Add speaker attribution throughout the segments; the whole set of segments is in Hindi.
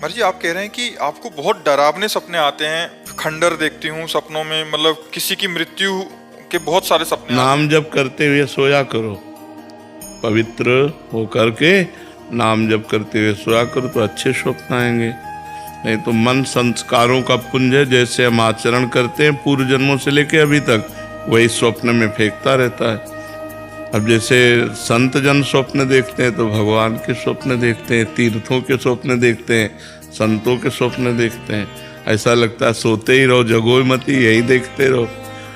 Speaker 1: महाराज जी, आप कह रहे हैं कि आपको बहुत डरावने सपने आते हैं, खंडर देखती हूँ सपनों में, मतलब किसी की मृत्यु के बहुत सारे सपने
Speaker 2: नाम जप करते हुए सोया करो, पवित्र होकर के नाम जप करते हुए सोया करो तो अच्छे स्वप्न आएंगे। नहीं तो मन संस्कारों का पुंज है, जैसे हम आचरण करते हैं पूर्व जन्मों से लेके अभी तक, वही स्वप्न में फेंकता रहता है। अब जैसे संत जन स्वप्न देखते हैं तो भगवान के स्वप्न देखते हैं, तीर्थों के स्वप्न देखते हैं, संतों के स्वप्न देखते हैं। ऐसा लगता है सोते ही रहो, जगो मती, यही देखते रहो।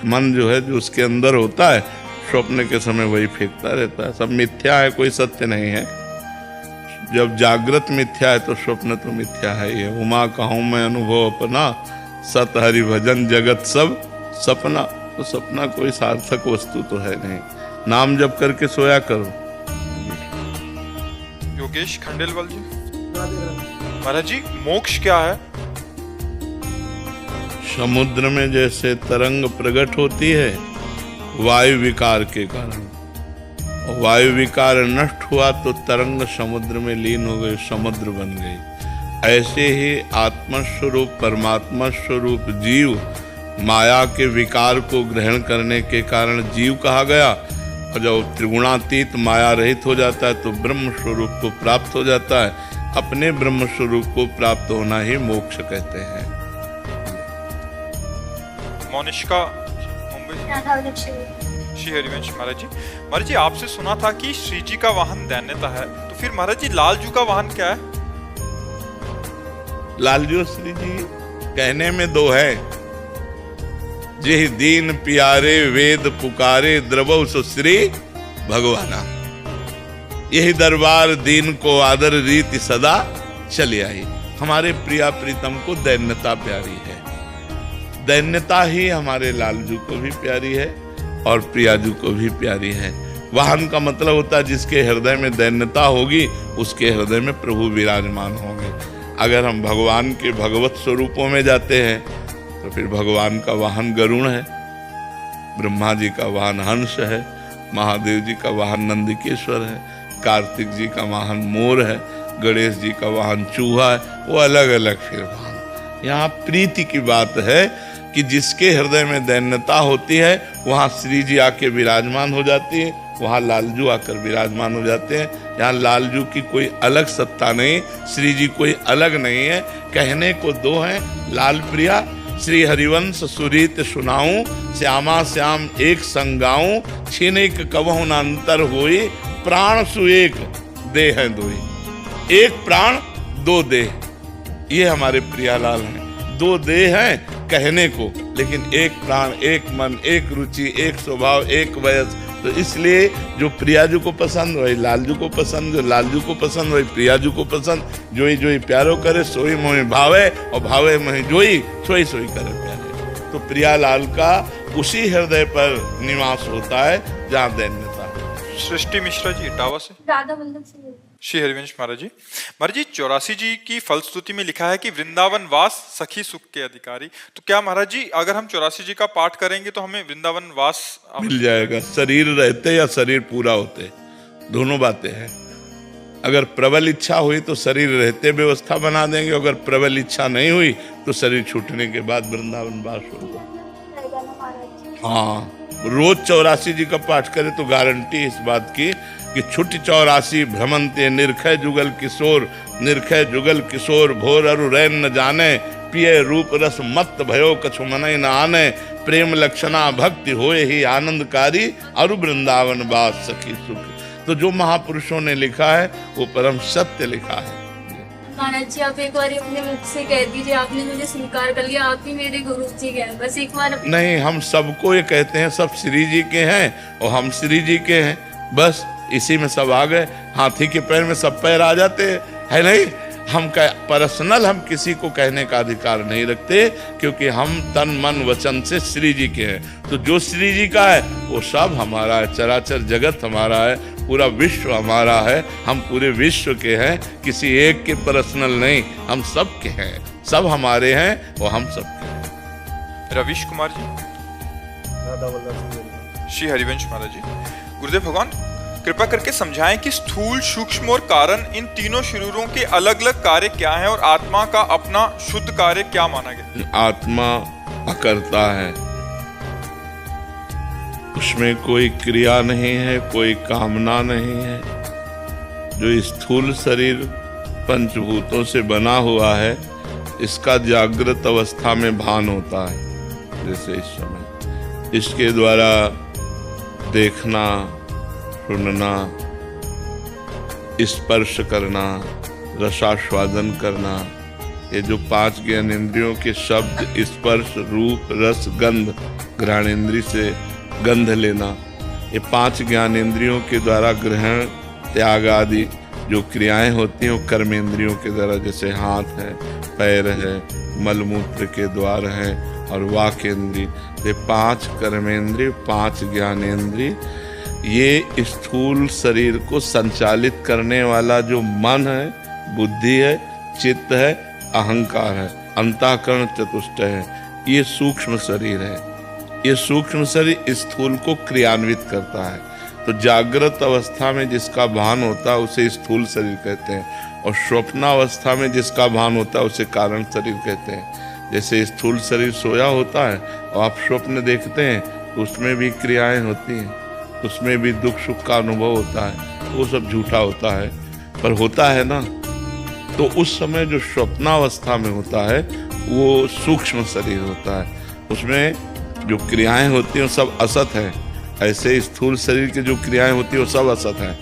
Speaker 2: मन जो है, जो उसके अंदर होता है, स्वप्न के समय वही फेंकता रहता है। सब मिथ्या है, कोई सत्य नहीं है। जब जागृत मिथ्या है तो स्वप्न तो मिथ्या है ही है। उमा कहूँ मैं अनुभव अपना, सत हरि भजन जगत सब सपना। तो सपना कोई सार्थक वस्तु तो है नहीं। नाम जप करके सोया करो।
Speaker 1: योगेश खंडेलवाल जी, महाराज जी मोक्ष क्या है?
Speaker 2: समुद्र में जैसे तरंग प्रकट होती है वायु विकार के कारण, वायु विकार नष्ट हुआ तो तरंग समुद्र में लीन हो गई, समुद्र बन गई। ऐसे ही आत्मस्वरूप परमात्मा स्वरूप जीव माया के विकार को ग्रहण करने के कारण जीव कहा गया, और जब त्रिगुणातीत माया रहित हो जाता है तो ब्रह्म स्वरूप को प्राप्त हो जाता है। अपने ब्रह्म स्वरूप को प्राप्त होना ही मोक्ष कहते हैं।
Speaker 1: मोनिष्का मुंबई। श्री हरिवंश महाराज जी, महाराज जी आपसे सुना था कि श्री जी का वाहन दैन्यता है, तो फिर महाराज जी लालजू का वाहन क्या है?
Speaker 2: लालजू श्री जी कहने में दो है, जेहि दीन प्यारे वेद पुकारे द्रवौ सो श्री भगवाना। यही दरबार दीन को आदर रीति सदा चली आई। हमारे प्रिया प्रीतम को दैन्यता प्यारी है, दैन्यता ही हमारे लालजू को भी प्यारी है और प्रियाजू को भी प्यारी है। वाहन का मतलब होता है जिसके हृदय में दैन्यता होगी उसके हृदय में प्रभु विराजमान होंगे। अगर हम भगवान के भगवत स्वरूपों में जाते हैं तो फिर भगवान का वाहन गरुण है, ब्रह्मा जी का वाहन हंस है, महादेव जी का वाहन नंदिकेश्वर है, कार्तिक जी का वाहन मोर है, गणेश जी का वाहन चूहा है। वो अलग अलग फिर वाहन। यहाँ प्रीति की बात है कि जिसके हृदय में दैन्यता होती है वहाँ श्री जी आके विराजमान हो जाती है, वहाँ लालजू आकर विराजमान हो जाते हैं। यहाँ लालजू की कोई अलग सत्ता नहीं, श्री जी कोई अलग नहीं है। कहने को दो हैं, लाल प्रिया श्री हरिवंश सुरीत सुनाऊं, श्यामा श्याम एक संगाऊं, छीनिक कबहु न अंतर होई, प्राण सुएक देह है दोई। एक प्राण दो देह, ये हमारे प्रियालाल हैं। दो देह हैं कहने को, लेकिन एक प्राण, एक मन, एक रुचि, एक स्वभाव, एक वयस। तो इसलिए जो प्रियाजू को पसंद वही लालजू को पसंद, जो लालजू को पसंद वही प्रियाजू को पसंद। जोई जोई प्यारो करे सोई मोहि भावे, और भावे मोहि जोई सोई सोई करे प्यारे। तो प्रियालाल का उसी हृदय पर निवास होता है जहाँ दैन्यता।
Speaker 1: सृष्टि मिश्रा जी इटावा से।
Speaker 3: राधा वल्लभ सिंह।
Speaker 1: श्री हरिवंश महाराज जी, महाराज जी 84 जी की फलश्रुति में लिखा है कि वृंदावन वास सखी सुख के अधिकारी। तो क्या महाराज जी अगर हम 84 जी का पाठ करेंगे तो हमें वृंदावन वास
Speaker 2: मिल जाएगा? शरीर रहते या शरीर पूरा होते, दोनों बातें हैं। अगर प्रबल इच्छा हुई तो शरीर रहते व्यवस्था बना देंगे, अगर प्रबल इच्छा नहीं हुई तो शरीर छूटने के बाद वृंदावन वास होगा। हाँ, रोज 84 जी का पाठ करें तो गारंटी इस बात की कि छुट 84 भ्रमंते निर्खय जुगल किशोर, निर्खय जुगल किशोर भोर अरु रैन न जाने, पिए रूप रस मत भयो कछु मनई न आने, प्रेम लक्षणा भक्ति होए ही आनंदकारी, अरु वृंदावन वास सखी सुख। तो जो महापुरुषों ने लिखा है वो परम सत्य लिखा है।
Speaker 3: महाराज जी आप एक बार अपने मुख से कह दीजिए, आपने मुझे स्वीकार कर लिया, आप ही मेरे गुरु जी के हैं, बस एक बार। नहीं,
Speaker 2: हम सबको ये कहते हैं सब श्री जी के हैं और हम श्री जी के हैं, बस इसी में सब आ गए। हाथी के पैर में सब पैर आ जाते है नहीं। हम पर्सनल हम किसी को कहने का अधिकार नहीं रखते, क्योंकि हम तन मन वचन से श्री जी के हैं। तो जो श्री जी का है वो सब हमारा है, चराचर जगत हमारा है, पूरा विश्व हमारा है, हम पूरे विश्व के हैं, किसी एक के पर्सनल नहीं, हम सब के हैं, सब हमारे हैं और हम सब के हैं।
Speaker 1: रवीश कुमार जी। श्री हरिवंश महाराज जी, गुरुदेव भगवान कृपा करके समझाएं कि स्थूल, सूक्ष्म और कारण इन तीनों शरीरों के अलग अलग कार्य क्या हैं और आत्मा का अपना शुद्ध कार्य क्या माना गया।
Speaker 2: आत्मा अकर्ता है, उसमें कोई क्रिया नहीं है, कोई कामना नहीं है। जो स्थूल शरीर पंचभूतों से बना हुआ है, इसका जागृत अवस्था में भान होता है। जैसे इस समय इसके द्वारा देखना, सुनना, स्पर्श करना, रसास्वादन करना, ये जो 5 ज्ञानेंद्रियों के शब्द, स्पर्श, रूप, रस, गंध, घ्राणेंद्रिय से गंध लेना, ये 5 ज्ञानेंद्रियों के द्वारा ग्रहण, त्याग आदि जो क्रियाएं होती हैं वो कर्मेंद्रियों के द्वारा, जैसे हाथ है, पैर है, मलमूत्र के द्वार हैं और वाकेंद्रिय, ये 5 कर्मेंद्रिय, 5 ज्ञानेंद्रिय, ये स्थूल शरीर को संचालित करने वाला जो मन है, बुद्धि है, चित्त है, अहंकार है, अंतःकरण चतुष्टय है, ये सूक्ष्म शरीर है। ये सूक्ष्म शरीर स्थूल को क्रियान्वित करता है। तो जागृत अवस्था में जिसका भान होता है उसे स्थूल शरीर कहते हैं, और स्वप्नावस्था में जिसका भान होता है उसे कारण शरीर कहते हैं। जैसे स्थूल शरीर सोया होता है और आप स्वप्न देखते हैं तो उसमें भी क्रियाएं होती हैं, उसमें भी दुख सुख का अनुभव होता है, वो सब झूठा होता है, पर होता है ना। तो उस समय जो स्वप्नावस्था में होता है वो सूक्ष्म शरीर होता है, उसमें जो क्रियाएं होती हैं वो सब असत है। ऐसे स्थूल शरीर की जो क्रियाएं होती है वो सब असत है,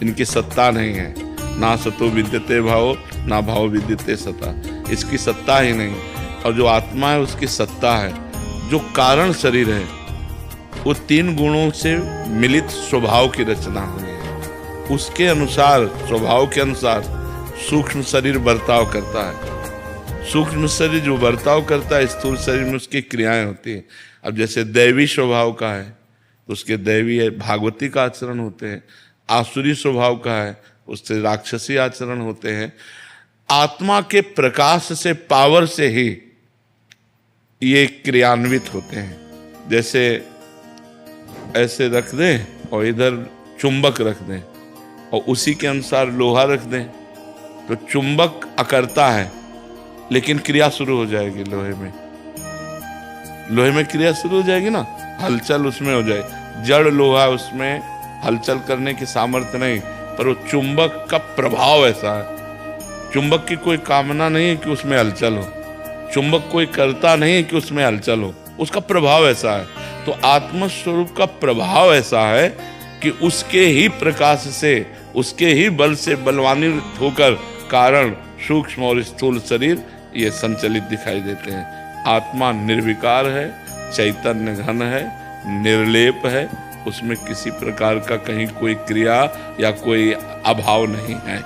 Speaker 2: इनकी सत्ता नहीं है। ना सतो विद्यते भाव, ना भाव विद्यते सता, इसकी सत्ता ही नहीं। और जो आत्मा है उसकी सत्ता है। जो कारण शरीर है वो 3 गुणों से मिलित स्वभाव की रचना हुई है, उसके अनुसार, स्वभाव के अनुसार सूक्ष्म शरीर बर्ताव करता है। सूक्ष्म शरीर जो बर्ताव करता है, स्थूल शरीर में उसकी क्रियाएं होती हैं। अब जैसे दैवी स्वभाव का है तो उसके दैवी है, भागवती का आचरण होते हैं। आसुरी स्वभाव का है, उससे राक्षसी आचरण होते हैं। आत्मा के प्रकाश से, पावर से ही ये क्रियान्वित होते हैं। जैसे ऐसे रख दें और इधर चुंबक रख दें और उसी के अनुसार लोहा रख दें तो चुंबक अकर्ता है, लेकिन क्रिया शुरू हो जाएगी लोहे में क्रिया शुरू हो जाएगी ना, हलचल उसमें हो जाए। जड़ लोहा, उसमें हलचल करने की सामर्थ्य नहीं, पर वो चुंबक का प्रभाव ऐसा है। चुंबक की कोई कामना नहीं है कि उसमें हलचल हो, चुंबक कोई करता नहीं है कि उसमें हलचल हो, उसका प्रभाव ऐसा है। तो आत्म स्वरूप का प्रभाव ऐसा है कि उसके ही प्रकाश से, उसके ही बल से बलवान्वित होकर कारण सूक्ष्म और स्थूल शरीर ये संचलित दिखाई देते हैं। आत्मा निर्विकार है, चैतन्य घन है, निर्लेप है, उसमें किसी प्रकार का कहीं कोई क्रिया या कोई अभाव नहीं है।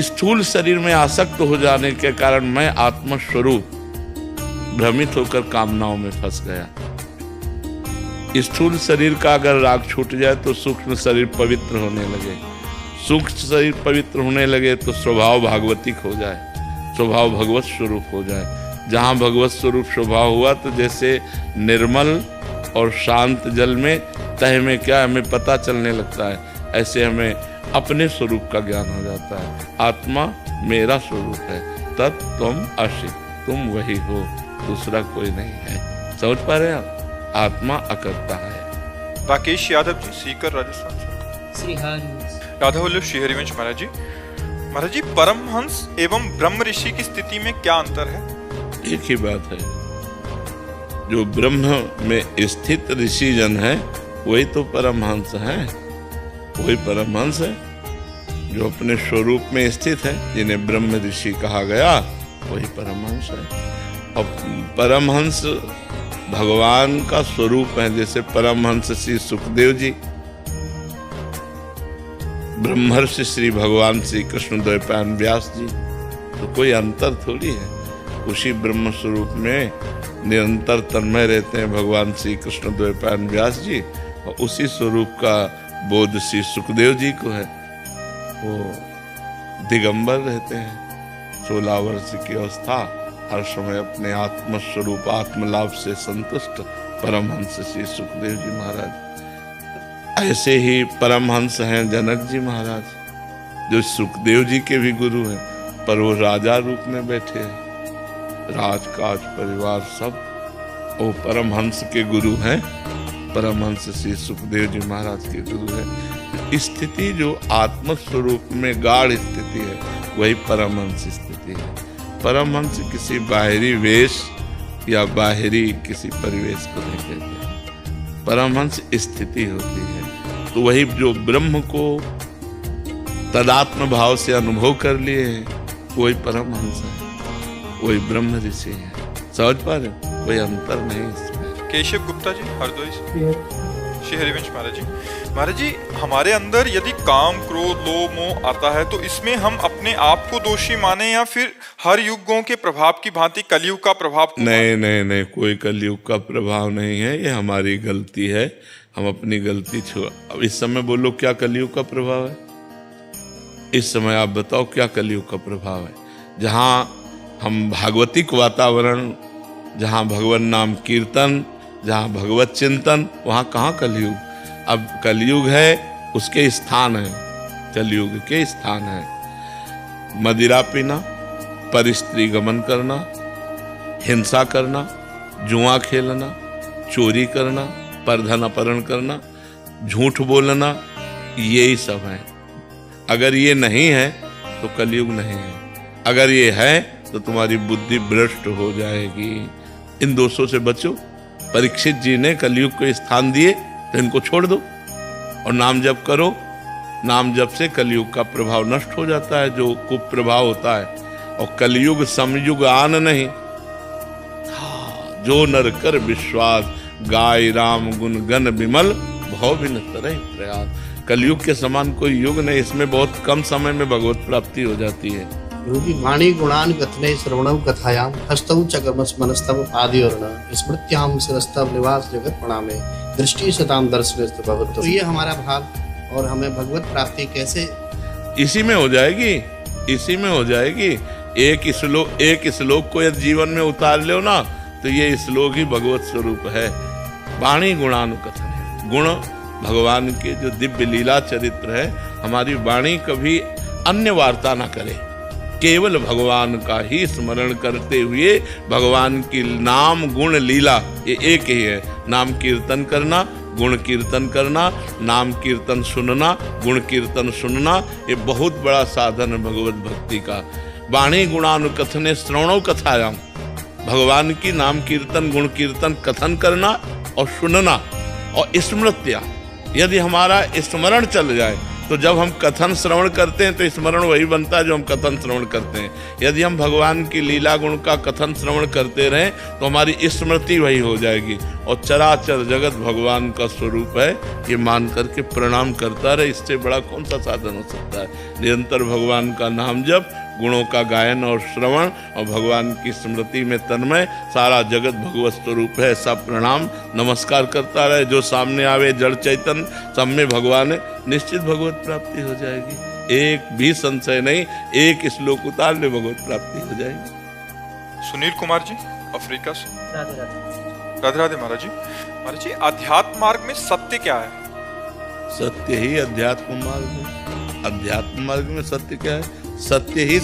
Speaker 2: स्थूल शरीर में आसक्त हो जाने के कारण मैं आत्म स्वरूप भ्रमित होकर कामनाओं में फंस गया। स्थूल शरीर का अगर राग छूट जाए तो सूक्ष्म शरीर पवित्र होने लगे, सूक्ष्म शरीर पवित्र होने लगे तो स्वभाव भागवतिक हो जाए, स्वभाव भगवत स्वरूप हो जाए। जहाँ भगवत स्वरूप स्वभाव हुआ तो जैसे निर्मल और शांत जल में तह में क्या हमें पता चलने लगता है, ऐसे हमें अपने स्वरूप का ज्ञान हो जाता है। आत्मा मेरा स्वरूप है, तत्त्वम् असि, तुम वही हो, दूसरा कोई नहीं है। समझ पा रहे हैं आप? आत्मा अकर्ता है।
Speaker 1: राकेश यादव जी, सीकर, राजस्थान से।
Speaker 4: श्री हरि
Speaker 1: राधा वल्लभ श्री हरिवंश महाराज जी। महाराज जी, परमहंस एवं ब्रह्म ऋषि की स्थिति में क्या अंतर है?
Speaker 2: एक ही बात है, जो ब्रह्म में स्थित ऋषि जन है वही तो परमहंस है, वही परमहंस है। जो अपने स्वरूप में स्थित है, जिन्हें ब्रह्म ऋषि कहा गया, वही परमहंस है। और परमहंस भगवान का स्वरूप है। जैसे परमहंस श्री सुखदेव जी ब्रह्मर्षि श्री भगवान श्री कृष्ण द्वैपायन व्यास जी, तो कोई अंतर थोड़ी है। उसी ब्रह्म स्वरूप में निरंतर तन्मय रहते हैं भगवान श्री कृष्ण द्वैपायन व्यास जी, और उसी स्वरूप का बोध श्री सुखदेव जी को है। वो दिगंबर रहते हैं, 16 वर्ष की अवस्था, हर समय अपने आत्म स्वरूप आत्मलाभ से संतुष्ट परमहंस श्री सुखदेव जी महाराज। ऐसे ही परमहंस हैं जनक जी महाराज, जो सुखदेव जी के भी गुरु हैं, पर वो राजा रूप में बैठे हैं, राजकाज परिवार सब वो परमहंस के गुरु हैं। परमहंस श्री सुखदेव जी महाराज के गुरु हैं। स्थिति जो आत्म स्वरूप में गाढ़ स्थिति है, वही परमहंस स्थिति है। परमहंस किसी बाहरी वेश या बाहरी किसी परिवेश को नहीं कहते, परमहंस स्थिति होती है। तो वही जो ब्रह्म को तदात्म भाव से अनुभव कर लिए हैं, वही परमहंस है, वही ब्रह्म ऋषि है। समझ पा रहे हो? कोई अंतर नहीं इसमें।
Speaker 1: केशव गुप्ता जी हरदोई से। श्री हरिवंश महाराज जी, महाराज जी हमारे अंदर यदि काम क्रोध लोभ मोह आता है तो इसमें हम अपने आप को दोषी माने या फिर हर युगों के प्रभाव की भांति कलयुग का प्रभाव?
Speaker 2: नहीं नहीं नहीं, कोई कलयुग का प्रभाव नहीं है, ये हमारी गलती है। हम अपनी गलती छोड़। अब इस समय बोलो क्या कलयुग का प्रभाव है? इस समय आप बताओ क्या कलयुग का प्रभाव है? जहाँ हम भागवतिक वातावरण, जहाँ भगवान नाम कीर्तन, जहाँ भगवत चिंतन, वहाँ कहाँ कलयुग? अब कलयुग है उसके स्थान है, कलयुग के स्थान है मदिरा पीना, परस्त्री गमन करना, हिंसा करना, जुआ खेलना, चोरी करना, परधन अपहरण करना, झूठ बोलना, यही सब है। अगर ये नहीं है तो कलयुग नहीं है। अगर ये है तो तुम्हारी बुद्धि भ्रष्ट हो जाएगी। इन दोषों से बचो। परीक्षित जी ने कलयुग को स्थान दिए तो इनको छोड़ दो और नाम जप करो। नाम जप से कलयुग का प्रभाव नष्ट हो जाता है, जो कुप्रभाव होता है। और कलयुग समयुग आन नहीं, जो नर कर विश्वास, गाय राम गुण गण विमल, भव बिन तरह प्रयास। कलयुग के समान कोई युग नहीं, इसमें बहुत कम समय में भगवत प्राप्ति हो जाती है।
Speaker 4: योगी वाणी गुणान कथने श्रवणव कथायाम हस्तौ च कर्मस्मनस्तव आदिवर्ण स्मृत्याम शिरस्तव निवास जगत प्रणामे दृष्टि सताम दर्शनस्तु भगवत। तो ये हमारा भाव और हमें भगवत प्राप्ति कैसे
Speaker 2: इसी में हो जाएगी, इसी में हो जाएगी। एक श्लोक को यदि जीवन में उतार लो ना, तो ये श्लोक ही भगवत स्वरूप है। वाणी गुणानुकथन है, गुण भगवान के जो दिव्य लीला चरित्र है, हमारी वाणी कभी अन्य वार्ता ना करे, केवल भगवान का ही स्मरण करते हुए भगवान की नाम गुण लीला ये एक ही है। नाम कीर्तन करना, गुण कीर्तन करना, नाम कीर्तन सुनना, गुण कीर्तन सुनना, ये बहुत बड़ा साधन है भगवत भक्ति का। वाणी गुणानुकथने श्रवणो कथायाम, भगवान की नाम कीर्तन गुण कीर्तन कथन करना और सुनना और स्मृत्या। यदि हमारा स्मरण चल जाए तो जब हम कथन श्रवण करते हैं तो स्मरण वही बनता है जो हम कथन श्रवण करते हैं। यदि हम भगवान की लीला गुण का कथन श्रवण करते रहें तो हमारी स्मृति वही हो जाएगी और चराचर जगत भगवान का स्वरूप है, ये मान करके प्रणाम करता रहे। इससे बड़ा कौन सा साधन हो सकता है? निरंतर भगवान का नाम जप, गुणों का गायन और श्रवण और भगवान की स्मृति में तन्मय, सारा जगत भगवत स्वरूप है, सब प्रणाम नमस्कार करता रहे। जो सामने आवे जड़ चैतन्य, सब में भगवान है, निश्चित भगवत प्राप्ति हो जाएगी। एक भी संशय नहीं, एक श्लोक उतार ले भगवत प्राप्ति हो जाएगी।
Speaker 1: सुनील कुमार जी अफ्रीका से।
Speaker 5: राधे राधे।
Speaker 1: राधे राधे महाराज जी। महाराज जी अध्यात्म मार्ग में सत्य क्या है?
Speaker 2: सत्य ही अध्यात्म मार्ग में। अध्यात्म मार्ग में सत्य क्या है? सत्य ही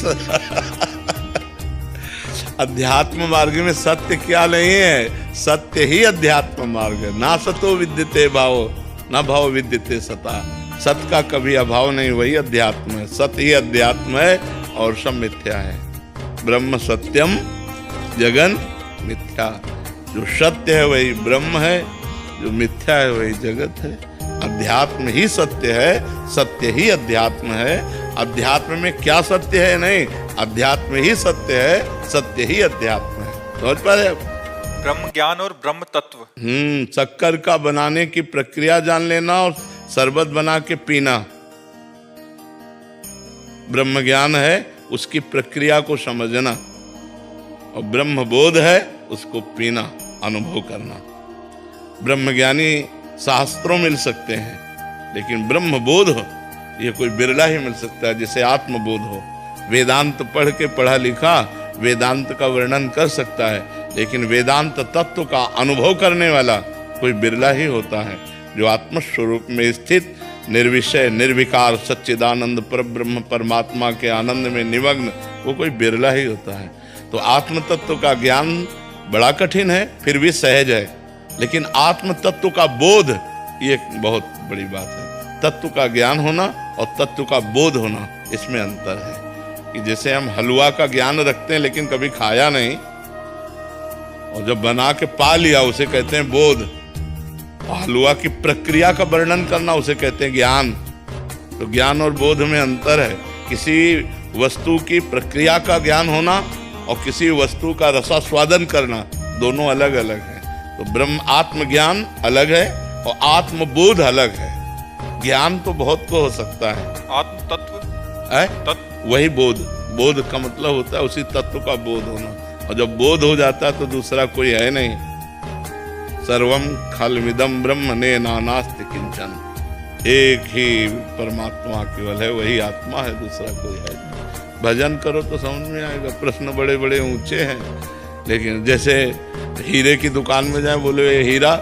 Speaker 2: अध्यात्म मार्ग में सत्य क्या नहीं है? सत्य ही अध्यात्म मार्ग है। ना सतो विद्यते भाव, ना भाव विद्यते सता। सत्य का कभी अभाव नहीं, वही अध्यात्म है। सत्य ही अध्यात्म है और सब मिथ्या है। ब्रह्म सत्यम जगन मिथ्या। जो सत्य है वही ब्रह्म है, जो मिथ्या है वही जगत है। अध्यात्म ही सत्य है, सत्य ही अध्यात्म है। अध्यात्म में क्या सत्य है? नहीं, अध्यात्म ही सत्य है, सत्य ही अध्यात्म है। समझ पा रहे?
Speaker 1: ब्रह्म ज्ञान और ब्रह्म तत्व।
Speaker 2: शक्कर का बनाने की प्रक्रिया जान लेना और शरबत बना के पीना ब्रह्म ज्ञान है, उसकी प्रक्रिया को समझना। और ब्रह्म बोध है, उसको पीना, अनुभव करना। ब्रह्म ज्ञानी शास्त्रों मिल सकते हैं, लेकिन ब्रह्म बोध ये कोई बिरला ही मिल सकता है, जैसे आत्मबोध हो। वेदांत पढ़ के पढ़ा लिखा वेदांत का वर्णन कर सकता है, लेकिन वेदांत तत्व का अनुभव करने वाला कोई बिरला ही होता है। जो आत्मस्वरूप में स्थित निर्विषय निर्विकार सच्चिदानंद परब्रह्म परमात्मा के आनंद में निमग्न, वो कोई बिरला ही होता है। तो आत्म तत्व का ज्ञान बड़ा कठिन है, फिर भी सहज है, लेकिन आत्म तत्व का बोध ये एक बहुत बड़ी बात है। तत्व का ज्ञान होना और तत्व का बोध होना, इसमें अंतर है। कि जैसे हम हलवा का ज्ञान रखते हैं लेकिन कभी खाया नहीं, और जब बना के पा लिया उसे कहते हैं बोध, और हलवा की प्रक्रिया का वर्णन करना उसे कहते हैं ज्ञान। तो ज्ञान और बोध में अंतर है। किसी वस्तु की प्रक्रिया का ज्ञान होना और किसी वस्तु का रसास्वादन करना, दोनों अलग अलग है। तो ब्रह्म आत्मज्ञान अलग है और आत्मबोध अलग है। ज्ञान तो बहुत को हो सकता है,
Speaker 1: आत्म तत्व
Speaker 2: है
Speaker 1: तत्व
Speaker 2: वही बोध। बोध का मतलब होता है उसी तत्व का बोध होना, और जब बोध हो जाता है तो दूसरा कोई है नहीं। सर्वम खलमिदम ब्रह्म ने नानास्ति किंचन, एक ही परमात्मा केवल है, वही आत्मा है, दूसरा कोई है नहीं। भजन करो तो समझ में आएगा। प्रश्न बड़े बड़े ऊंचे हैं, लेकिन जैसे हीरे की दुकान में जाए, बोले ये हीरा,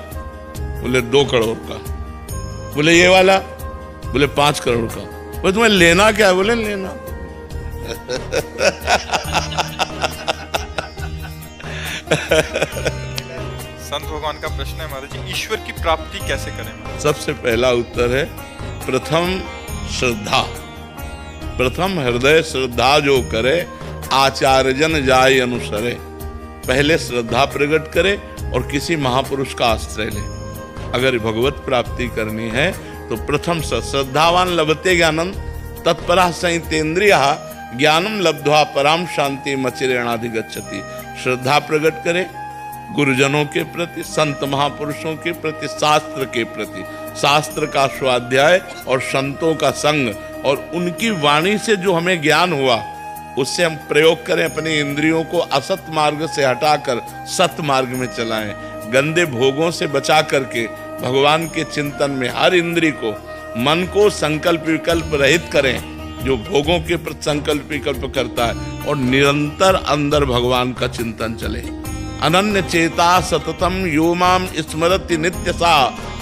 Speaker 2: बोले 2 करोड़ का, बोले ये वाला, बोले 5 करोड़ का, बोले तुम्हें लेना क्या है, बोले लेना।
Speaker 1: संत भगवान का प्रश्न है महाराज जी, ईश्वर की प्राप्ति कैसे करें महाराज?
Speaker 2: सबसे पहला उत्तर है प्रथम श्रद्धा। प्रथम हृदय श्रद्धा जो करे, आचार्यजन जाय अनुसरे। पहले श्रद्धा प्रकट करे और किसी महापुरुष का आश्रय ले। अगर भगवत प्राप्ति करनी है तो प्रथम श्रद्धावान लभते ज्ञानम तत्परा संयतेन्द्रिया ज्ञानम लब्ध्वा पराम शांति मचिरेणाधिगच्छति। श्रद्धा प्रकट करे गुरुजनों के प्रति, संत महापुरुषों के प्रति, शास्त्र के प्रति। शास्त्र का स्वाध्याय और संतों का संग, और उनकी वाणी से जो हमें ज्ञान हुआ उससे हम प्रयोग करें। अपनी इंद्रियों को असत मार्ग से हटाकर सत मार्ग में चलाएं। गंदे भोगों से बचा करके भगवान के चिंतन में हर इंद्री को, मन को संकल्प विकल्प रहित करें, जो भोगों के प्रति संकल्प विकल्प करता है, और निरंतर अंदर भगवान का चिंतन चले। अनन्य चेता सततम यो माम स्मरति नित्य सा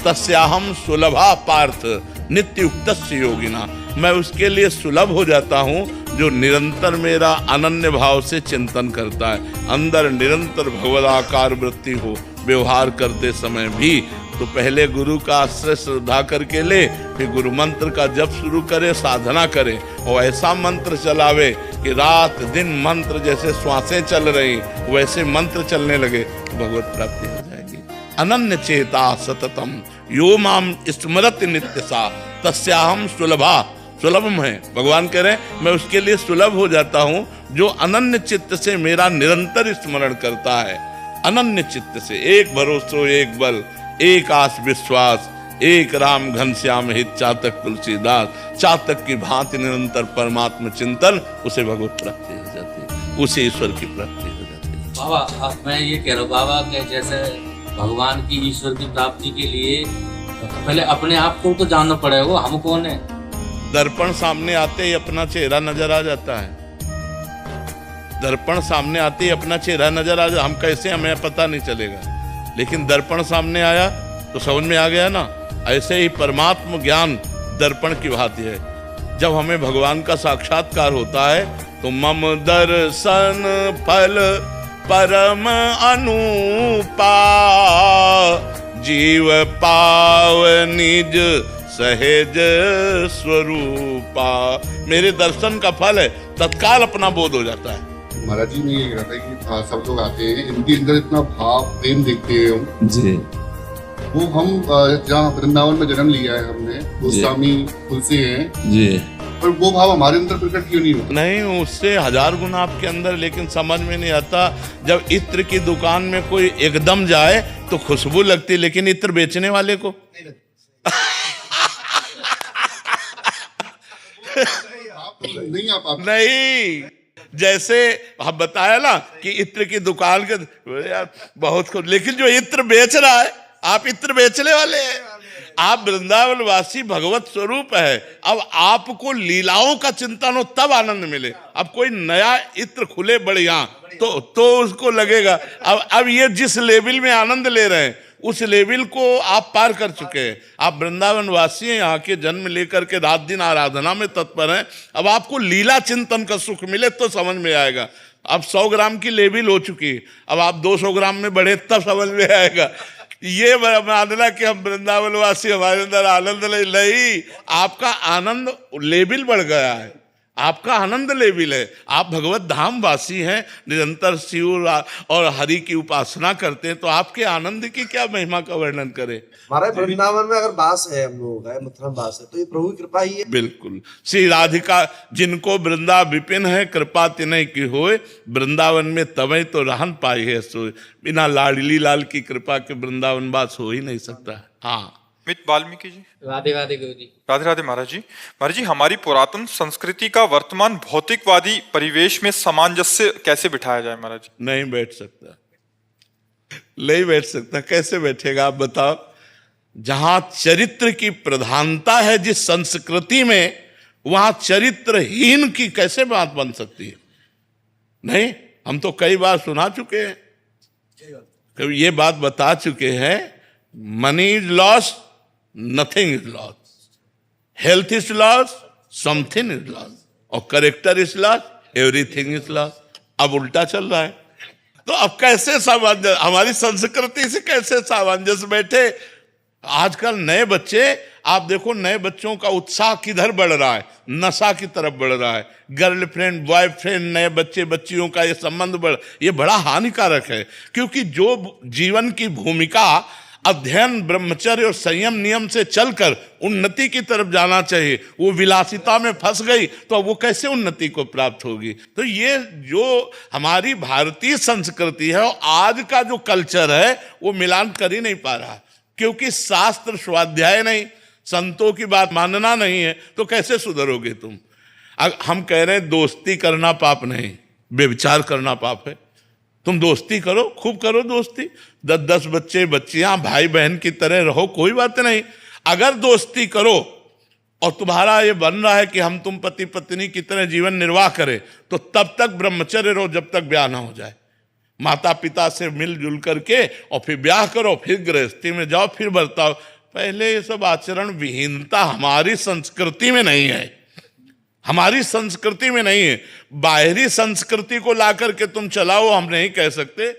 Speaker 2: तस्याहम सुलभा पार्थ नित्य उक्तस्य योगिना। मैं उसके लिए सुलभ हो जाता हूँ जो निरंतर मेरा अनन्य भाव से चिंतन करता है। अंदर निरंतर भगवदाकार वृत्ति हो व्यवहार करते समय भी। तो पहले गुरु का आश्रय श्रद्धा करके ले, फिर गुरु मंत्र का जप शुरू करे, साधना करे, और ऐसा मंत्र चलावे कि रात दिन मंत्र जैसे श्वासें चल रही वैसे मंत्र चलने लगे, भगवत प्राप्ति हो जाएगी। अनन्य चेता सततम यो माम स्मरति नित्य सा तस्याहम सुलभा। सुलभम है, भगवान कह रहे हैं मैं उसके लिए सुलभ हो जाता हूँ जो अनन्य चित्त से मेरा निरंतर स्मरण करता है। अनन्य चित्त से, एक भरोसो एक बल, एक आस विश्वास, एक राम घनश्याम हित चातक तुलसीदास। चातक की भांति निरंतर परमात्मा चिंतन, उसे भगवत प्राप्ति हो जाती है, उसे ईश्वर की प्राप्ति हो जाती है।
Speaker 5: बाबा अब मैं ये कह रहा हूँ बाबा कि जैसे भगवान की ईश्वर की प्राप्ति के लिए पहले अपने आप को तो जानना पड़ेगा, हम कौन है।
Speaker 2: दर्पण सामने आते ही अपना चेहरा नजर आ जाता है। दर्पण सामने आते ही अपना चेहरा नजर आ जाता, हम कैसे, हमें पता नहीं चलेगा, लेकिन दर्पण सामने आया तो समझ में आ गया ना। ऐसे ही परमात्म ज्ञान दर्पण की भांति है। जब हमें भगवान का साक्षात्कार होता है तो मम दर्शन फल परम अनुपा जीव पाव निज सहज स्वरूपा। मेरे दर्शन का फल है, तत्काल अपना बोध हो जाता है।
Speaker 6: महाराज जी मैं ये कह रहा था कि सब लोग आते हैं, इनके अंदर इतना भाव प्रेम देखते हैं हम
Speaker 5: जी,
Speaker 6: वो हम जहाँ वृंदावन में जन्म लिया है हमने, गोस्वामी तुलसी हैं
Speaker 5: जी,
Speaker 6: पर वो भाव हमारे अंदर प्रकट क्यों नहीं होता?
Speaker 2: नहीं, उससे 1000 गुना आपके अंदर, लेकिन समझ में नहीं आता। जब इत्र की दुकान में कोई एकदम जाए तो खुशबू लगती, लेकिन इत्र बेचने वाले को
Speaker 6: नहीं आप
Speaker 2: नहीं। जैसे आप बताया ना कि इत्र की दुकान के यार बहुत कुछ, लेकिन जो इत्र बेच रहा है, आप इत्र बेचने वाले हैं। आप वृंदावन वासी भगवत स्वरूप है। अब आपको लीलाओं का चिंतन हो तब आनंद मिले। अब कोई नया इत्र खुले बढ़िया तो उसको लगेगा अब ये जिस लेवल में आनंद ले रहे हैं उस लेवल को आप पार कर चुके हैं। आप वृंदावन वासी हैं, यहाँ के जन्म लेकर के रात दिन आराधना में तत्पर हैं। अब आपको लीला चिंतन का सुख मिले तो समझ में आएगा। अब 100 ग्राम की लेवल हो चुकी है, अब आप 200 ग्राम में बढ़े तब समझ में आएगा। ये मानना कि हम वृंदावन वासी, हमारे अंदर आनंद नहीं, आपका आनंद लेवल बढ़ गया है, आपका आनंद लेवल है। आप भगवत धाम वासी हैं, निरंतर शिव और हरि की उपासना करते हैं, तो आपके आनंद की क्या महिमा का वर्णन करें।
Speaker 7: हमारे वृंदावन में अगर वास है, हम लोगों का मथुरा वास है, तो ये प्रभु की कृपा ही है।
Speaker 2: बिल्कुल। श्री राधिका जिनको वृंदा विपिन है, कृपा तिनय की होए, वृंदावन में तवै तो रहन पाई है सोए। बिना लाडली लाल की कृपा के वृंदावन वास हो ही नहीं सकता। हाँ,
Speaker 1: मित वाल्मीकि जी।
Speaker 8: राधे राधे गुरु जी।
Speaker 1: राधे राधे महाराज जी। महाराज जी, हमारी पुरातन संस्कृति का वर्तमान भौतिकवादी परिवेश में सामंजस्य कैसे बिठाया जाए महाराज जी?
Speaker 2: नहीं बैठ सकता, नहीं बैठ सकता। कैसे बैठेगा आप बताओ? जहां चरित्र की प्रधानता है जिस संस्कृति में, वहां चरित्रहीन की कैसे बात बन सकती है? नहीं, हम तो कई बार सुना चुके हैं, कभी ये बात बता चुके हैं, money is loss, nothing is loss, health is loss, something is loss, और character is loss, everything is loss. अब उल्टा चल रहा है, तो अब कैसे सामंजस्य, हमारी संस्कृति से कैसे सामंजस्य बैठे? आजकल नए बच्चे, आप देखो नए बच्चों का उत्साह किधर बढ़ रहा है, नशा की तरफ बढ़ रहा है। गर्लफ्रेंड बॉयफ्रेंड, नए बच्चे बच्चियों का ये संबंध ये बड़ा हानिकारक है, क्योंकि जो जीवन की भूमिका अध्ययन ब्रह्मचर्य और संयम नियम से चलकर उन्नति की तरफ जाना चाहिए, वो विलासिता में फंस गई तो वो कैसे उन्नति को प्राप्त होगी? तो ये जो हमारी भारतीय संस्कृति है और आज का जो कल्चर है वो मिलान कर ही नहीं पा रहा, क्योंकि शास्त्र स्वाध्याय नहीं, संतों की बात मानना नहीं है, तो कैसे सुधरोगे तुम? हम कह रहे हैं दोस्ती करना पाप नहीं, व्यभिचार करना पाप है। तुम दोस्ती करो, खूब करो दोस्ती, 10-10 बच्चे बच्चियां भाई बहन की तरह रहो, कोई बात नहीं। अगर दोस्ती करो और तुम्हारा ये बन रहा है कि हम तुम पति पत्नी की तरह जीवन निर्वाह करें, तो तब तक ब्रह्मचर्य रहो जब तक ब्याह ना हो जाए। माता पिता से मिलजुल करके और फिर ब्याह करो, फिर गृहस्थी में जाओ, फिर बर्ताव। पहले ये सब आचरण विहीनता हमारी संस्कृति में नहीं है, हमारी संस्कृति में नहीं है। बाहरी संस्कृति को ला करके तुम चलाओ, हम नहीं कह सकते।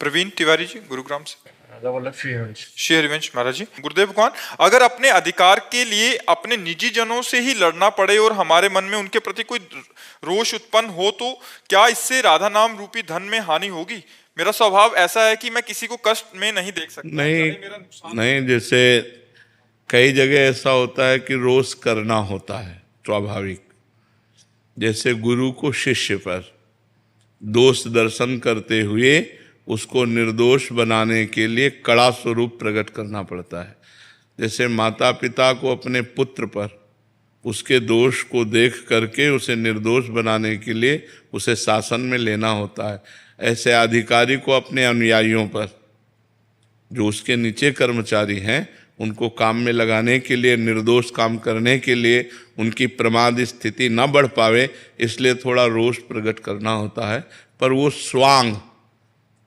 Speaker 1: प्रवीण तिवारी जी, गुरुग्राम से। श्री हरिवंश महाराज जी। गुरुदेव भगवान, अगर अपने अधिकार के लिए अपने निजी जनों से ही लड़ना पड़े और हमारे मन में उनके प्रति कोई रोष उत्पन्न हो, तो क्या इससे राधा नाम रूपी धन में हानि होगी? मेरा स्वभाव ऐसा है कि मैं किसी को कष्ट में नहीं देख सकता।
Speaker 2: नहीं, जैसे कई जगह ऐसा होता है कि रोष करना होता है स्वाभाविक। जैसे गुरु को शिष्य पर दोष दर्शन करते हुए उसको निर्दोष बनाने के लिए कड़ा स्वरूप प्रकट करना पड़ता है। जैसे माता पिता को अपने पुत्र पर उसके दोष को देख करके उसे निर्दोष बनाने के लिए उसे शासन में लेना होता है, ऐसे अधिकारी को अपने अनुयायियों पर, जो उसके नीचे कर्मचारी हैं, उनको काम में लगाने के लिए, निर्दोष काम करने के लिए उनकी प्रमाद स्थिति न बढ़ पावे, इसलिए थोड़ा रोष प्रकट करना होता है। पर वो स्वांग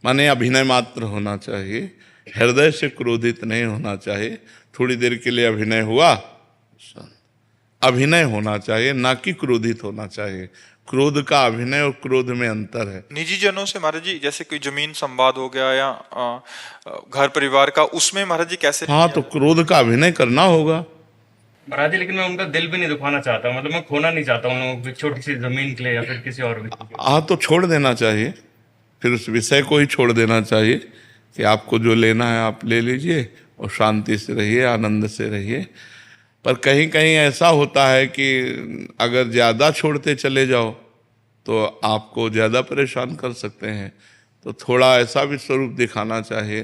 Speaker 2: माने अभिनय मात्र होना चाहिए, हृदय से क्रोधित नहीं होना चाहिए। थोड़ी देर के लिए अभिनय हुआ, अभिनय होना चाहिए, ना कि क्रोधित होना चाहिए। क्रोध का अभिनय और क्रोध में अंतर है।
Speaker 1: निजी जनों से महाराज जी, जैसे कोई जमीन संवाद हो गया या घर परिवार का, उसमें महाराज जी कैसे?
Speaker 2: हाँ, तो क्रोध का अभिनय करना होगा
Speaker 8: महाराज जी, लेकिन मैं उनका दिल भी नहीं दुखाना चाहता, मतलब मैं खोना नहीं चाहता उन लोगों की छोटी सी जमीन के लिए या फिर किसी और।
Speaker 2: हाँ, तो छोड़ देना चाहिए, फिर उस विषय को ही छोड़ देना चाहिए कि आपको जो लेना है आप ले लीजिए और शांति से रहिए, आनंद से रहिए। पर कहीं कहीं ऐसा होता है कि अगर ज़्यादा छोड़ते चले जाओ तो आपको ज़्यादा परेशान कर सकते हैं। तो थोड़ा ऐसा भी स्वरूप दिखाना चाहिए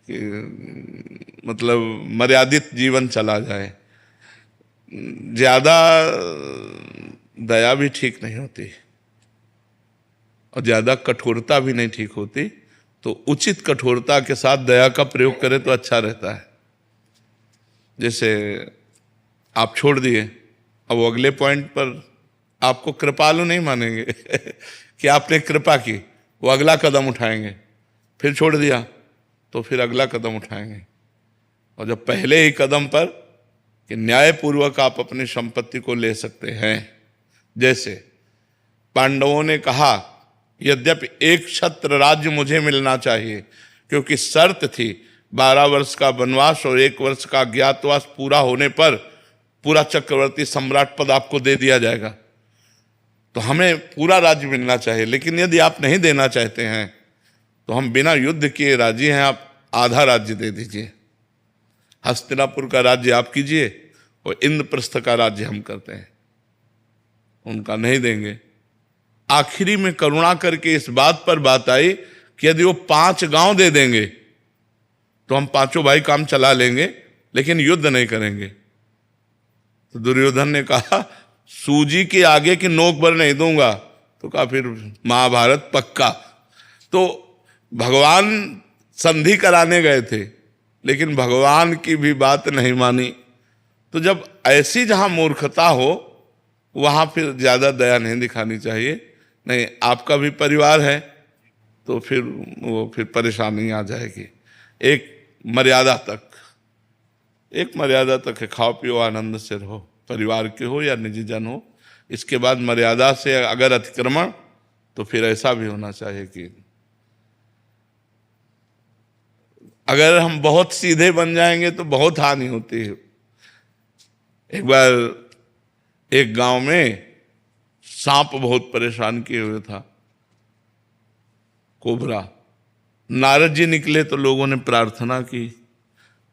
Speaker 2: कि मतलब मर्यादित जीवन चला जाए। ज़्यादा दया भी ठीक नहीं होती और ज़्यादा कठोरता भी नहीं ठीक होती, तो उचित कठोरता के साथ दया का प्रयोग करें तो अच्छा रहता है। जैसे आप छोड़ दिए, अब अगले पॉइंट पर आपको कृपालु नहीं मानेंगे कि आपने कृपा की, वो अगला कदम उठाएंगे। फिर छोड़ दिया तो फिर अगला कदम उठाएंगे। और जब पहले ही कदम पर कि न्यायपूर्वक आप अपनी संपत्ति को ले सकते हैं, जैसे पांडवों ने कहा यद्यपि एक छत्र राज्य मुझे मिलना चाहिए, क्योंकि शर्त थी 12 वर्ष का वनवास और 1 वर्ष का अज्ञातवास पूरा होने पर पूरा चक्रवर्ती सम्राट पद आपको दे दिया जाएगा, तो हमें पूरा राज्य मिलना चाहिए। लेकिन यदि आप नहीं देना चाहते हैं तो हम बिना युद्ध किए राजी हैं, आप आधा राज्य दे दीजिए। हस्तिनापुर का राज्य आप कीजिए और इंद्रप्रस्थ का राज्य हम करते हैं। उनका नहीं देंगे। आखिरी में करुणा करके इस बात पर बात आई कि यदि वो 5 गांव दे देंगे तो हम 5 भाई काम चला लेंगे, लेकिन युद्ध नहीं करेंगे। तो दुर्योधन ने कहा सूजी के आगे की नोक पर नहीं दूंगा, तो कहा फिर महाभारत पक्का। तो भगवान संधि कराने गए थे, लेकिन भगवान की भी बात नहीं मानी। तो जब ऐसी जहां मूर्खता हो वहां फिर ज्यादा दया नहीं दिखानी चाहिए। नहीं, आपका भी परिवार है तो फिर परेशानी आ जाएगी। एक मर्यादा तक है, खाओ पियो आनंद से रहो, परिवार के हो या निजी जन हो। इसके बाद मर्यादा से अगर अतिक्रमण, तो फिर ऐसा भी होना चाहिए कि अगर हम बहुत सीधे बन जाएंगे तो बहुत हानि होती है। एक बार एक गांव में सांप बहुत परेशान किए हुए था, कोबरा। नारद जी निकले तो लोगों ने प्रार्थना की।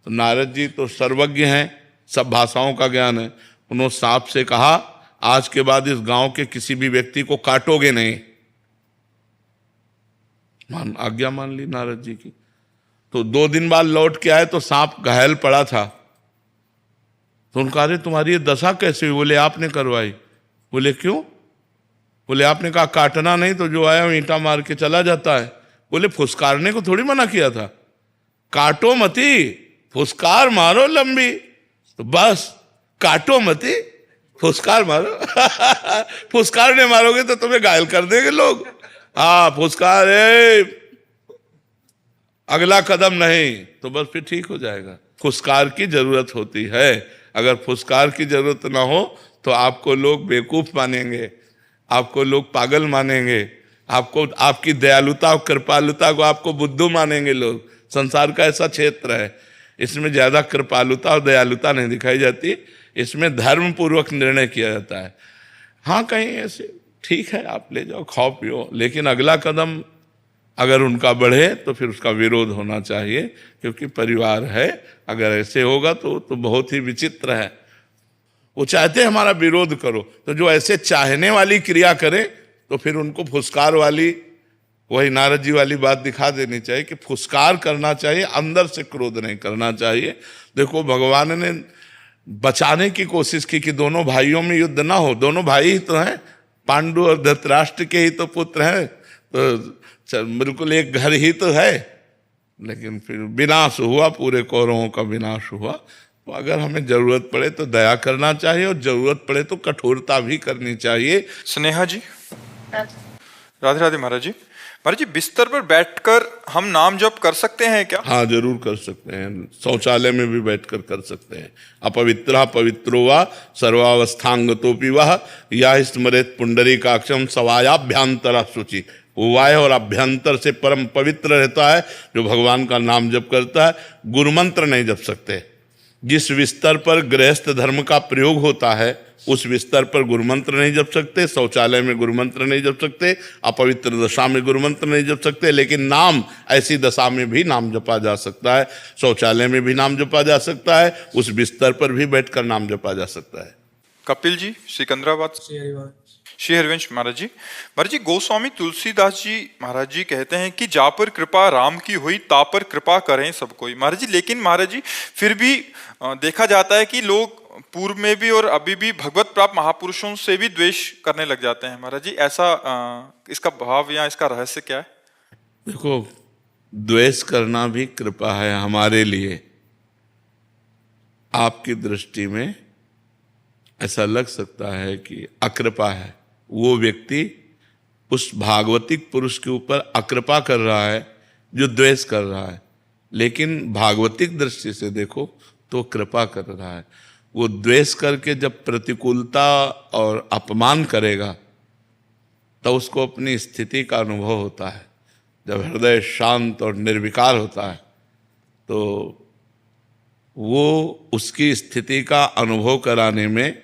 Speaker 2: तो नारद जी तो सर्वज्ञ हैं, सब भाषाओं का ज्ञान है। उन्होंने सांप से कहा आज के बाद इस गांव के किसी भी व्यक्ति को काटोगे नहीं। आज्ञा मान ली नारद जी की। तो 2 दिन बाद लौट के आए तो सांप घायल पड़ा था। तो उनका अरे तुम्हारी ये दशा कैसे हुई? बोले आपने करवाई। बोले क्यों? बोले आपने कहा काटना नहीं, तो जो आया वो ईंटा मार के चला जाता है। बोले फुसकारने को थोड़ी मना किया था, काटो मती, फुसकार मारो लंबी। तो बस काटो मती, फुसकार मारो। फुसकार नहीं मारोगे तो तुम्हें घायल कर देंगे लोग। हाँ फुसकार है, अगला कदम नहीं, तो बस फिर ठीक हो जाएगा। फुसकार की जरूरत होती है। अगर फुसकार की जरूरत ना हो तो आपको लोग बेवकूफ मानेंगे, आपको लोग पागल मानेंगे, आपको आपकी दयालुता और कृपालुता को आपको बुद्धू मानेंगे लोग। संसार का ऐसा क्षेत्र है, इसमें ज्यादा कृपालुता और दयालुता नहीं दिखाई जाती, इसमें धर्म पूर्वक निर्णय किया जाता है। हाँ कहीं ऐसे ठीक है आप ले जाओ खाओ पियो, लेकिन अगला कदम अगर उनका बढ़े तो फिर उसका विरोध होना चाहिए, क्योंकि परिवार है। अगर ऐसे होगा तो बहुत ही विचित्र है। वो चाहते हैं हमारा विरोध करो, तो जो ऐसे चाहने वाली क्रिया करे तो फिर उनको फुसकार वाली, वही नारद जी वाली बात दिखा देनी चाहिए कि फुसकार करना चाहिए, अंदर से क्रोध नहीं करना चाहिए। देखो भगवान ने बचाने की कोशिश की कि दोनों भाइयों में युद्ध ना हो। दोनों भाई ही तो हैं, पांडु और धृतराष्ट्र के ही तो पुत्र हैं, तो बिल्कुल एक घर ही तो है। लेकिन फिर विनाश हुआ, पूरे कौरवों का विनाश हुआ। तो अगर हमें जरूरत पड़े तो दया करना चाहिए और जरूरत पड़े तो कठोरता भी करनी चाहिए।
Speaker 1: स्नेहा जी, राधे राधे महाराज जी। महाराज जी, बिस्तर पर बैठकर हम नाम जप कर सकते हैं क्या?
Speaker 2: हाँ जरूर कर सकते हैं, शौचालय में भी बैठकर कर सकते हैं। अपवित्र पवित्रो वा सर्वावस्थांगतोपि वह या स्मरेत पुंडरीकाक्षम सवायाभ्यंतरा शुचि। वाय और अभ्यंतर से परम पवित्र रहता है जो भगवान का नाम जप करता है। गुरुमंत्र नहीं जप सकते। जिस विस्तर पर गृहस्थ धर्म का प्रयोग होता है उस विस्तर पर गुरुमंत्र नहीं जप सकते, शौचालय में गुरुमंत्र नहीं जप सकते, अपवित्र दशा में गुरुमंत्र नहीं जप सकते। लेकिन नाम ऐसी दशा में भी नाम जपा जा सकता है, शौचालय में भी नाम जपा जा सकता है, उस बिस्तर पर भी बैठकर नाम जपा जा सकता है।
Speaker 1: कपिल जी, सिकंदराबाद। श्री हरिवंश महाराज जी, गोस्वामी तुलसीदास जी महाराज जी कहते हैं कि जा पर कृपा राम की हुई ता पर कृपा करें सब कोई। महाराज जी, लेकिन महाराज जी फिर भी देखा जाता है कि लोग पूर्व में भी और अभी भी भगवत प्राप्त महापुरुषों से भी द्वेष करने लग जाते हैं। महाराज जी, ऐसा इसका भाव या इसका रहस्य क्या है?
Speaker 2: देखो, द्वेष करना भी कृपा है हमारे लिए। आपकी दृष्टि में ऐसा लग सकता है कि अकृपा है, वो व्यक्ति उस भागवतिक पुरुष के ऊपर अकृपा कर रहा है जो द्वेष कर रहा है। लेकिन भागवतिक दृष्टि से देखो तो कृपा कर रहा है। वो द्वेष करके जब प्रतिकूलता और अपमान करेगा तो उसको अपनी स्थिति का अनुभव होता है। जब हृदय शांत और निर्विकार होता है तो वो उसकी स्थिति का अनुभव कराने में,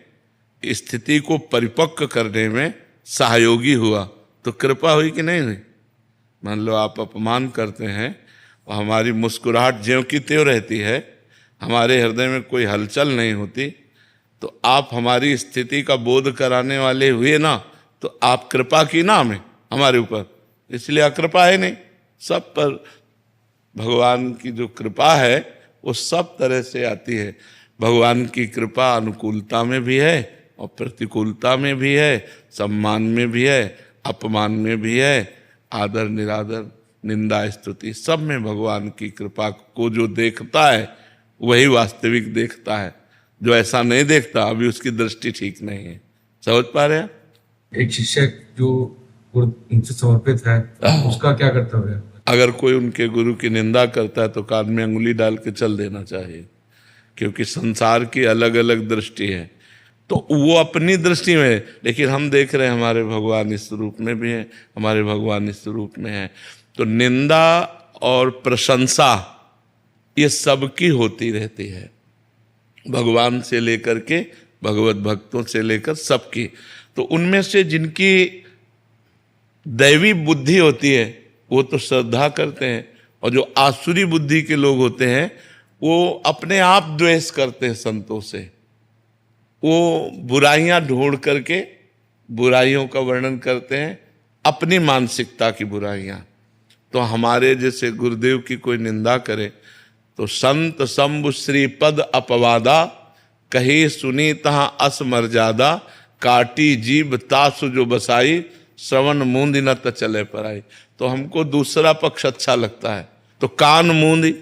Speaker 2: स्थिति को परिपक्व करने में सहयोगी हुआ तो कृपा हुई कि नहीं हुई। मान लो आप अपमान करते हैं और हमारी मुस्कुराहट ज्यों की त्यों रहती है, हमारे हृदय में कोई हलचल नहीं होती, तो आप हमारी स्थिति का बोध कराने वाले हुए ना, तो आप कृपा की ना हमें हमारे ऊपर, इसलिए अकृपा है नहीं। सब पर भगवान की जो कृपा है वो सब तरह से आती है। भगवान की कृपा अनुकूलता में भी है और प्रतिकूलता में भी है, सम्मान में भी है, अपमान में भी है, आदर निरादर, निंदा स्तुति, सब में भगवान की कृपा को जो देखता है वही वास्तविक देखता है। जो ऐसा नहीं देखता अभी उसकी दृष्टि ठीक नहीं है। समझ पा रहे हैं?
Speaker 9: एक शिष्य जो उनसे समर्पित है उसका क्या कर्तव्य है?
Speaker 2: अगर कोई उनके गुरु की निंदा करता है तो कान में अंगुली डाल के चल देना चाहिए, क्योंकि संसार की अलग अलग दृष्टि है। तो वो अपनी दृष्टि में है, लेकिन हम देख रहे हैं हमारे भगवान इस रूप में भी है, हमारे भगवान इस रूप में है। तो निंदा और प्रशंसा ये सबकी होती रहती है, भगवान से लेकर के भगवत भक्तों से लेकर सबकी। तो उनमें से जिनकी दैवी बुद्धि होती है वो तो श्रद्धा करते हैं, और जो आसुरी बुद्धि के लोग होते हैं वो अपने आप द्वेष करते हैं संतों से। वो बुराइयां ढूंढ करके बुराइयों का वर्णन करते हैं, अपनी मानसिकता की बुराइयां। तो हमारे जैसे गुरुदेव की कोई निंदा करे तो संत शंभु श्रीपद अपवादा, कही सुनी तहां अस मर्यादा, काटी जीभ तासु जो बसाई, श्रवण मूंदी न त चले पराई। तो हमको दूसरा पक्ष अच्छा लगता है, तो कान मूंदी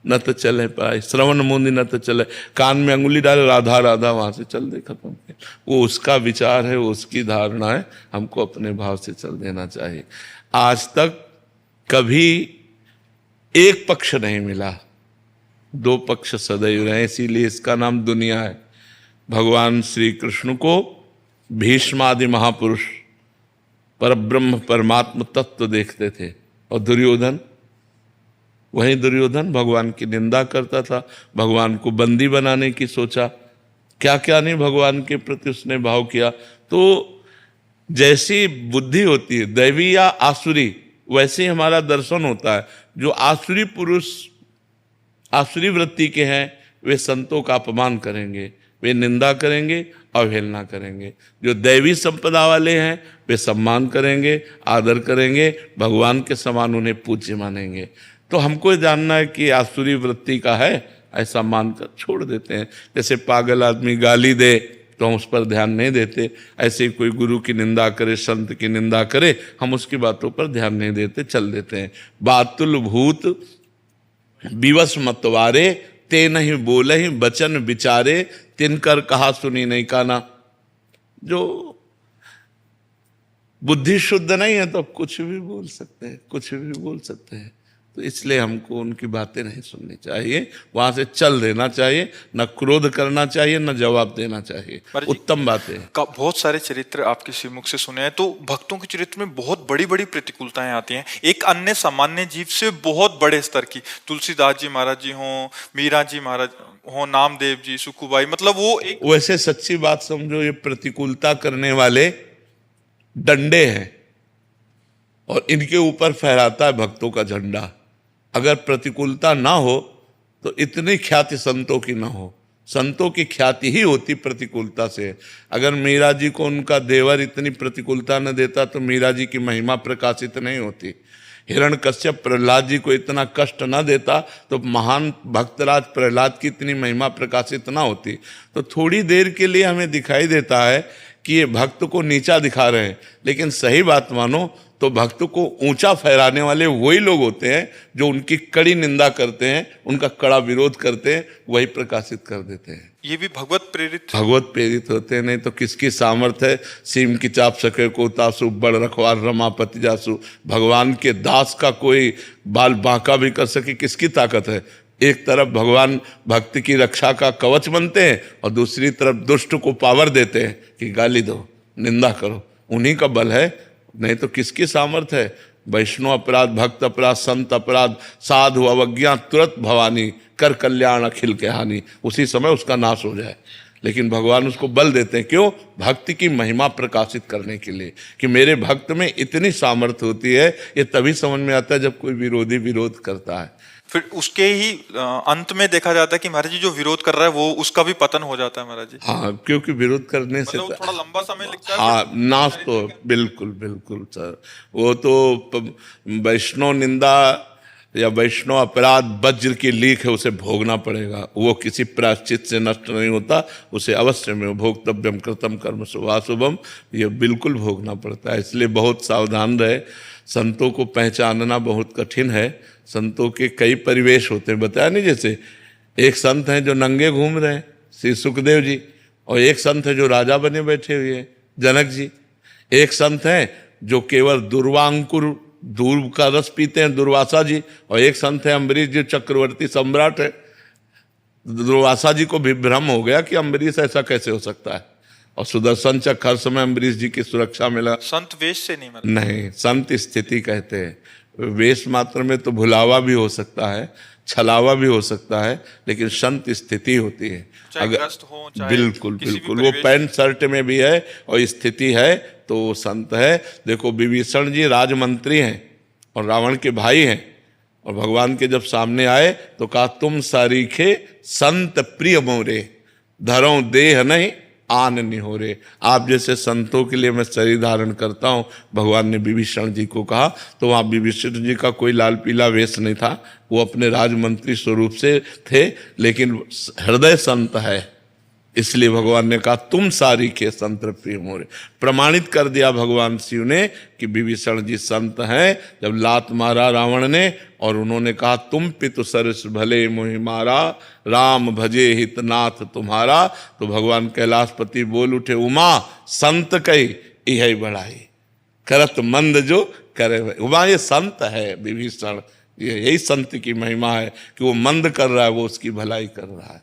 Speaker 2: न तो चले पराई, श्रवण मूंदी न तो चले, कान में अंगुली डाले राधा राधा, वहां से चल दे, खत्म। वो उसका विचार है, वो उसकी धारणा है, हमको अपने भाव से चल देना चाहिए। आज तक कभी एक पक्ष नहीं मिला, दो पक्ष सदैव रहे, इसीलिए इसका नाम दुनिया है। भगवान श्री कृष्ण को भीष्मादि महापुरुष परब्रह्म परमात्म तत्व देखते थे, और दुर्योधन, वही दुर्योधन भगवान की निंदा करता था, भगवान को बंदी बनाने की सोचा, क्या क्या नहीं भगवान के प्रति उसने भाव किया। तो जैसी बुद्धि होती है दैवी या आसुरी, वैसे ही हमारा दर्शन होता है। जो आसुरी पुरुष आसुरी वृत्ति के हैं वे संतों का अपमान करेंगे, वे निंदा करेंगे, अवहेलना करेंगे। जो दैवी संपदा वाले हैं वे सम्मान करेंगे, आदर करेंगे, भगवान के समान उन्हें पूज्य मानेंगे। तो हमको जानना है कि आसुरी वृत्ति का है, ऐसा मानकर छोड़ देते हैं। जैसे पागल आदमी गाली दे तो हम उस पर ध्यान नहीं देते, ऐसे ही कोई गुरु की निंदा करे, संत की निंदा करे, हम उसकी बातों पर ध्यान नहीं देते, चल देते हैं। बातुल भूत विवश मतवारे, ते नहीं बोले ही बचन विचारे, तिनकर कहा सुनी नहीं काना। जो बुद्धि शुद्ध नहीं है तो कुछ भी बोल सकते हैं, कुछ भी बोल सकते हैं। तो इसलिए हमको उनकी बातें नहीं सुननी चाहिए, वहां से चल देना चाहिए, न क्रोध करना चाहिए, न जवाब देना चाहिए। उत्तम बातें
Speaker 1: का बहुत सारे चरित्र आपके श्रीमुख से सुने हैं, तो भक्तों के चरित्र में बहुत बड़ी बड़ी प्रतिकूलताएं आती हैं, एक अन्य सामान्य जीव से बहुत बड़े स्तर की। तुलसीदास जी महाराज जी हों, मीरा जी महाराज हों, नामदेव जी, सुखुबाई, मतलब वो एक
Speaker 2: वैसे सच्ची बात समझो, ये प्रतिकूलता करने वाले डंडे हैं और इनके ऊपर फहराता है भक्तों का झंडा। अगर प्रतिकूलता ना हो तो इतनी ख्याति संतों की ना हो, संतों की ख्याति ही होती प्रतिकूलता से। अगर मीरा जी को उनका देवर इतनी प्रतिकूलता न देता तो मीरा जी की महिमा प्रकाशित नहीं होती। हिरण्यकश्यप प्रहलाद जी को इतना कष्ट न देता तो महान भक्तराज प्रहलाद की इतनी महिमा प्रकाशित ना होती। तो थोड़ी देर के लिए हमें दिखाई देता है कि ये भक्त को नीचा दिखा रहे हैं, लेकिन सही बात मानो तो भक्त को ऊंचा फहराने वाले वही लोग होते हैं जो उनकी कड़ी निंदा करते हैं, उनका कड़ा विरोध करते हैं, वही प्रकाशित कर देते हैं।
Speaker 1: ये भी भगवत
Speaker 2: प्रेरित होते हैं। नहीं तो किसकी सामर्थ्य है सीम की चाप सके को तासु, बड़ रखवार रमापति जासु। भगवान के दास का कोई बाल बांका भी कर सके, किसकी ताकत है? एक तरफ भगवान भक्ति की रक्षा का कवच बनते हैं और दूसरी तरफ दुष्ट को पावर देते हैं कि गाली दो, निंदा करो, उन्हीं का बल है। नहीं तो किसकी सामर्थ्य है? वैष्णव अपराध, भक्त अपराध, संत अपराध, साधु अवज्ञा तुरंत भवानी, कर कल्याण अखिल के हानि, उसी समय उसका नाश हो जाए। लेकिन भगवान उसको बल देते हैं, क्यों? भक्ति की महिमा प्रकाशित करने के लिए, कि मेरे भक्त में इतनी सामर्थ्य होती है। ये तभी समझ में आता है जब कोई विरोधी विरोध करता है।
Speaker 1: फिर उसके ही अंत में देखा जाता है कि महाराज जी जो विरोध कर रहा है वो उसका भी पतन हो जाता है महाराज जी।
Speaker 2: हाँ, क्योंकि विरोध करने से
Speaker 1: मतलब थोड़ा लंबा समय लगता है।
Speaker 2: हाँ, नाश तो बिल्कुल बिल्कुल सर। वो तो वैष्णव निंदा या वैष्णव अपराध वज्र की लीक है, उसे भोगना पड़ेगा। वो किसी प्रायश्चित से नष्ट नहीं होता, उसे अवश्य में भोक्तव्यम कृतम कर्म शुभाशुभम, ये बिल्कुल भोगना पड़ता है। इसलिए बहुत सावधान रहे। संतों को पहचानना बहुत कठिन है। संतों के कई परिवेश होते हैं, बताया नहीं? जैसे एक संत हैं जो नंगे घूम रहे हैं, श्री सुखदेव जी, और एक संत है जो राजा बने बैठे हुए हैं, जनक जी। एक संत हैं जो केवल दुर्वांकुर दूर का रस पीते हैं, दुर्वासा जी, और एक संत है अम्बरीश जी, चक्रवर्ती सम्राट है। दुर्वासा जी को भी भ्रम हो गया कि अम्बरीश ऐसा कैसे हो सकता है, और सुदर्शन चक्र हर समय अम्बरीश जी की सुरक्षा मिला।
Speaker 1: संत वेश से नहीं मिला,
Speaker 2: नहीं, संत स्थिति कहते हैं। वेश मात्र में तो भुलावा भी हो सकता है, छलावा भी हो सकता है, लेकिन संत स्थिति होती है।
Speaker 1: अगर
Speaker 2: बिल्कुल बिल्कुल, वो पैंट शर्ट में भी है और स्थिति है तो वो संत है। देखो, विभीषण जी राजमंत्री हैं और रावण के भाई हैं, और भगवान के जब सामने आए तो कहा, तुम सारीखे संत प्रिय मोरे, धरो देह नहीं आन निहोरे। आप जैसे संतों के लिए मैं शरीर धारण करता हूँ, भगवान ने विभीषण जी को कहा। तो वहाँ विभीषण जी का कोई लाल पीला वेश नहीं था, वो अपने राजमंत्री स्वरूप से थे, लेकिन हृदय संत है। इसलिए भगवान ने कहा, तुम सारी के संत प्रिय मोरे। प्रमाणित कर दिया भगवान शिव ने कि विभीषण जी संत हैं। जब लात मारा रावण ने और उन्होंने कहा, तुम पितु सरस भले मोहि मारा, राम भजे हितनाथ तुम्हारा, तो भगवान कैलाशपति बोल उठे, उमा संत कई यही बढ़ाई, करत मंद जो करे। उमा ये संत है विभीषण, यही संत की महिमा है कि वो मंद कर रहा है, वो उसकी भलाई कर रहा है।